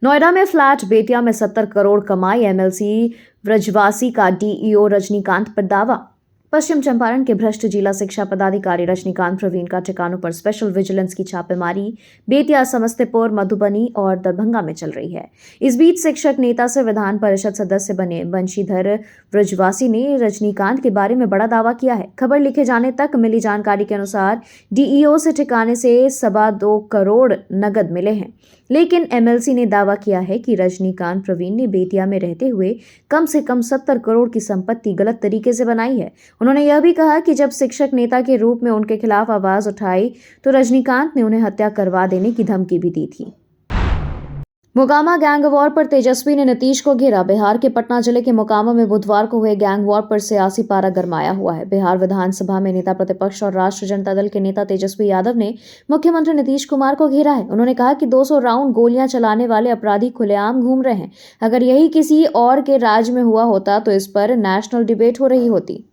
नोएडा में फ्लैट, बेतिया में 70 करोड़ कमाई, एमएलसी व्रजवासी का डीईओ रजनीकांत पर दावा। पश्चिम चंपारण के भ्रष्ट जिला शिक्षा पदाधिकारी रजनीकांत प्रवीण का ठिकानों पर स्पेशल विजिलेंस की छापेमारी बेतिया, समस्तीपुर, मधुबनी और दरभंगा में चल रही है। इस बीच शिक्षक नेता से विधान परिषद सदस्य बने बंशीधर व्रजवासी ने रजनीकांत के बारे में बड़ा दावा किया है। खबर लिखे जाने तक मिली जानकारी के अनुसार डीईओ से ठिकाने से 2.25 करोड़ नगद मिले हैं, लेकिन एमएलसी ने दावा किया है कि रजनीकांत प्रवीण ने बेतिया में रहते हुए कम से कम 70 करोड़ की संपत्ति गलत तरीके से बनाई है। उन्होंने यह भी कहा कि जब शिक्षक नेता के रूप में उनके खिलाफ आवाज उठाई तो रजनीकांत ने उन्हें हत्या करवा देने की धमकी भी दी थी। मोकामा गैंग वॉर पर तेजस्वी ने नीतीश को घेरा। बिहार के पटना जिले के मोकामा में बुधवार को हुए गैंग वॉर पर सियासी पारा गरमाया हुआ है। बिहार विधानसभा में नेता प्रतिपक्ष और राष्ट्रीय जनता दल के नेता तेजस्वी यादव ने मुख्यमंत्री नीतीश कुमार को घेरा है। उन्होंने कहा कि 200 राउंड गोलियां चलाने वाले अपराधी खुलेआम घूम रहे हैं। अगर यही किसी और के राज्य में हुआ होता तो इस पर नेशनल डिबेट हो रही होती।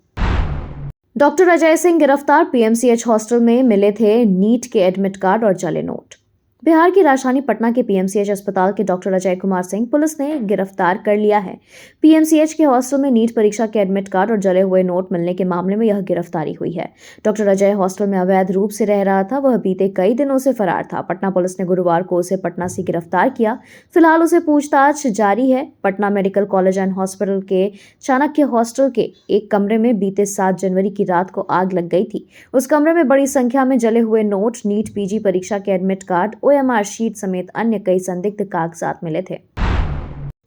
डॉक्टर अजय सिंह गिरफ्तार। पीएमसीएच हॉस्टल में मिले थे नीट के एडमिट कार्ड और जाली नोट। बिहार की राजधानी पटना के पीएमसीएच अस्पताल के डॉक्टर अजय कुमार सिंह पुलिस ने गिरफ्तार कर लिया है। पीएमसीएच के हॉस्टल में नीट परीक्षा के एडमिट कार्ड और जले हुए नोट मिलने के मामले में यह गिरफ्तारी हुई है। डॉक्टर अजय हॉस्टल में अवैध रूप से रह रहा था। वह बीते कई दिनों से फरार था। पटना पुलिस ने गुरुवार को उसे पटना से गिरफ्तार किया। फिलहाल उसे पूछताछ जारी है। Patna medical college and hospital के चाणक्य हॉस्टल के एक कमरे में बीते 7 जनवरी की रात को आग लग गई थी। उस कमरे में बड़ी संख्या में जले हुए नोट, नीट पीजी परीक्षा के एडमिट कार्ड, ओएमआर शीट समेत अन्य कई संदिग्ध कागजात मिले थे।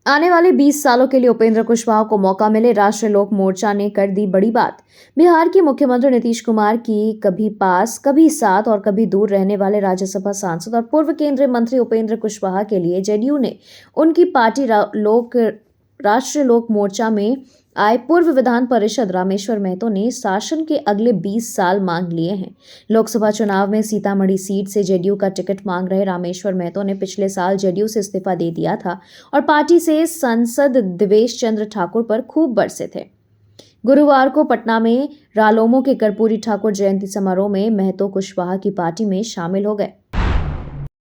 आने वाले 20 सालों के लिए उपेंद्र कुशवाहा को मौका मिले, राष्ट्रीय लोक मोर्चा ने कर दी बड़ी बात। बिहार के मुख्यमंत्री नीतीश कुमार की कभी पास, कभी साथ और कभी दूर रहने वाले राज्यसभा सांसद और पूर्व केंद्रीय मंत्री उपेंद्र कुशवाहा के लिए जेडीयू ने उनकी पार्टी राष्ट्रीय लोक मोर्चा में आए पूर्व विधान परिषद रामेश्वर महतो ने शासन के अगले 20 साल मांग लिए हैं। लोकसभा चुनाव में सीतामढ़ी सीट से जेडीयू का टिकट मांग रहे रामेश्वर महतो ने पिछले साल जेडीयू से इस्तीफा दे दिया था और पार्टी से सांसद देवेश चंद्र ठाकुर पर खूब बरसे थे। गुरुवार को पटना में रालोमो के कर्पूरी ठाकुर जयंती समारोह में महतो कुशवाहा की पार्टी में शामिल हो गए।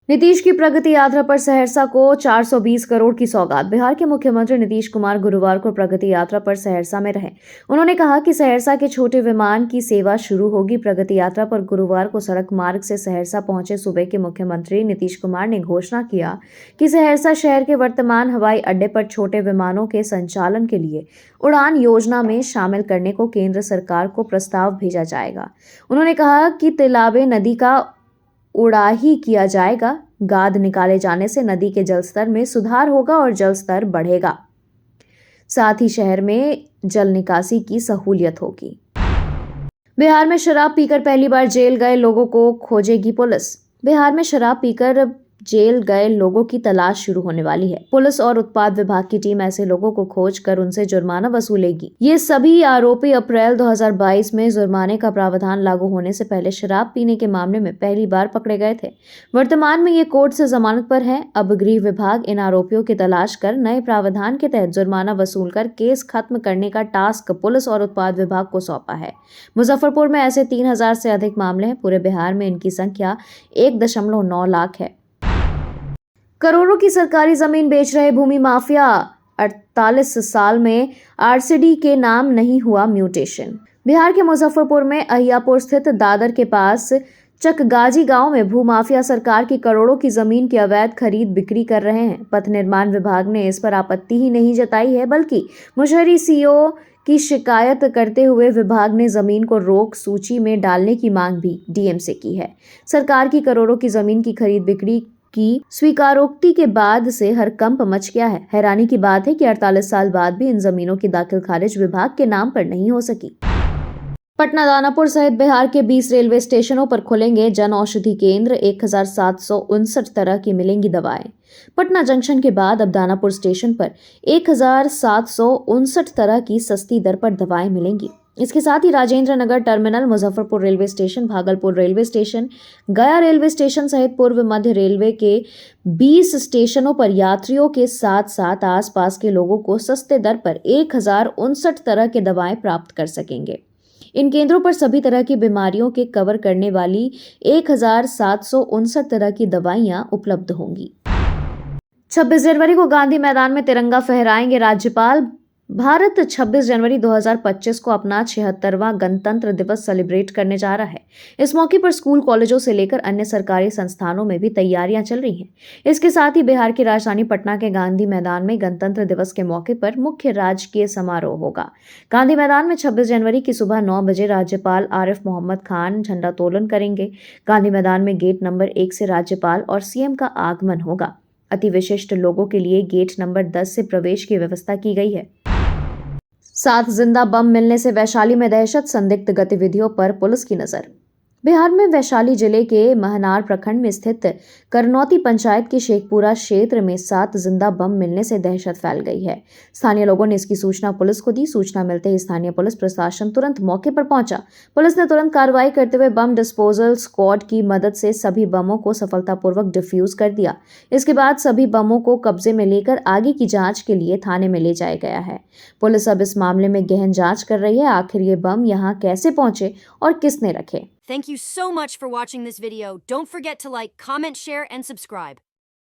नीतीश की प्रगति यात्रा पर सहरसा को 420 करोड़ की सौगात। बिहार के मुख्यमंत्री नीतीश कुमार गुरुवार को प्रगति यात्रा पर सहरसा में रहे। उन्होंने कहा कि सहरसा के छोटे विमान की सेवा शुरू होगी। प्रगति यात्रा पर गुरुवार को सड़क मार्ग से सहरसा पहुंचे सूबे के मुख्यमंत्री नीतीश कुमार ने घोषणा किया कि सहरसा शहर के वर्तमान हवाई अड्डे पर छोटे विमानों के संचालन के लिए उड़ान योजना में शामिल करने को केंद्र सरकार को प्रस्ताव भेजा जाएगा। उन्होंने कहा कि तिलाबे नदी का उड़ाही किया जाएगा। गाद निकाले जाने से नदी के जलस्तर में सुधार होगा और जल स्तर बढ़ेगा। साथ ही शहर में जल निकासी की सहूलियत होगी। बिहार में शराब पीकर पहली बार जेल गए लोगों को खोजेगी पुलिस। बिहार में शराब पीकर जेल गए लोगों की तलाश शुरू होने वाली है। पुलिस और उत्पाद विभाग की टीम ऐसे लोगों को खोज कर उनसे जुर्माना वसूलेगी। ये सभी आरोपी अप्रैल 2022 में जुर्माने का प्रावधान लागू होने से पहले शराब पीने के मामले में पहली बार पकड़े गए थे। वर्तमान में ये कोर्ट से जमानत पर है। अब गृह विभाग इन आरोपियों की तलाश कर नए प्रावधान के तहत जुर्माना वसूल कर केस खत्म करने का टास्क पुलिस और उत्पाद विभाग को सौंपा है। मुजफ्फरपुर में ऐसे 3000 से अधिक मामले हैं। पूरे बिहार में इनकी संख्या 1.9 लाख है। करोड़ों की सरकारी जमीन बेच रहे भूमि माफिया। 48 साल में आरसीडी के नाम नहीं हुआ म्यूटेशन। बिहार के मुजफ्फरपुर में अहियापुर स्थित दादर के पास चकगाजी गांव में भूमाफिया सरकार की करोड़ों की जमीन की अवैध खरीद बिक्री कर रहे हैं। पथ निर्माण विभाग ने इस पर आपत्ति ही नहीं जताई है, बल्कि मुशहरी सीओ की शिकायत करते हुए विभाग ने जमीन को रोक सूची में डालने की मांग भी डीएम से की है। सरकार की करोड़ों की जमीन की खरीद बिक्री की स्वीकारोक्ति के बाद से हड़कंप मच गया है। हैरानी की बात है कि 48 साल बाद भी इन जमीनों की दाखिल खारिज विभाग के नाम पर नहीं हो सकी। पटना, दानापुर सहित बिहार के 20 रेलवे स्टेशनों पर खुलेंगे जन औषधि केंद्र। 1759 तरह की मिलेंगी दवाएं। पटना जंक्शन के बाद अब दानापुर स्टेशन पर 1759 तरह की सस्ती दर पर दवाएं मिलेंगी। इसके साथ ही Rajendra Nagar terminal, Muzaffarpur railway station, Bhagalpur railway station, Gaya railway station सहित पूर्व मध्य रेलवे के 20 स्टेशनों पर यात्रियों के साथ साथ आसपास के लोगों को सस्ते दर पर 1059 तरह के दवाएं प्राप्त कर सकेंगे। इन केंद्रों पर सभी तरह की बीमारियों के कवर करने वाली 1759 तरह की दवाइयां उपलब्ध होंगी। 26 जनवरी को गांधी मैदान में तिरंगा फहराएंगे राज्यपाल। भारत 26 जनवरी 2025 को अपना 76वां गणतंत्र दिवस सेलिब्रेट करने जा रहा है। इस मौके पर स्कूल, कॉलेजों से लेकर अन्य सरकारी संस्थानों में भी तैयारियां चल रही हैं। इसके साथ ही बिहार की राजधानी पटना के गांधी मैदान में गणतंत्र दिवस के मौके पर मुख्य राजकीय समारोह होगा। गांधी मैदान में 26 जनवरी की सुबह 9 बजे राज्यपाल आरिफ मोहम्मद खान झंडोत्तोलन करेंगे। गांधी मैदान में गेट नंबर 1 से राज्यपाल और सीएम का आगमन होगा। अति विशिष्ट लोगों के लिए गेट नंबर 10 से प्रवेश की व्यवस्था की गई है। 7 जिंदा बम मिलने से वैशाली में दहशत, संदिग्ध गतिविधियों पर पुलिस की नजर। बिहार में वैशाली जिले के महनार प्रखंड में स्थित करनौती पंचायत के शेखपुरा क्षेत्र में 7 जिंदा बम मिलने से दहशत फैल गई है। स्थानीय लोगों ने इसकी सूचना पुलिस को दी। सूचना मिलते ही स्थानीय पुलिस प्रशासन तुरंत मौके पर पहुंचा। पुलिस ने तुरंत कार्रवाई करते हुए बम डिस्पोजल स्क्वाड की मदद से सभी बमों को सफलतापूर्वक डिफ्यूज कर दिया। इसके बाद सभी बमों को कब्जे में लेकर आगे की जांच के लिए थाने में ले जाया गया है। पुलिस अब इस मामले में गहन जांच कर रही है। आखिर ये बम यहाँ कैसे पहुंचे और किसने रखे। Thank you so much for watching this video. Don't forget to like, comment, share, and subscribe.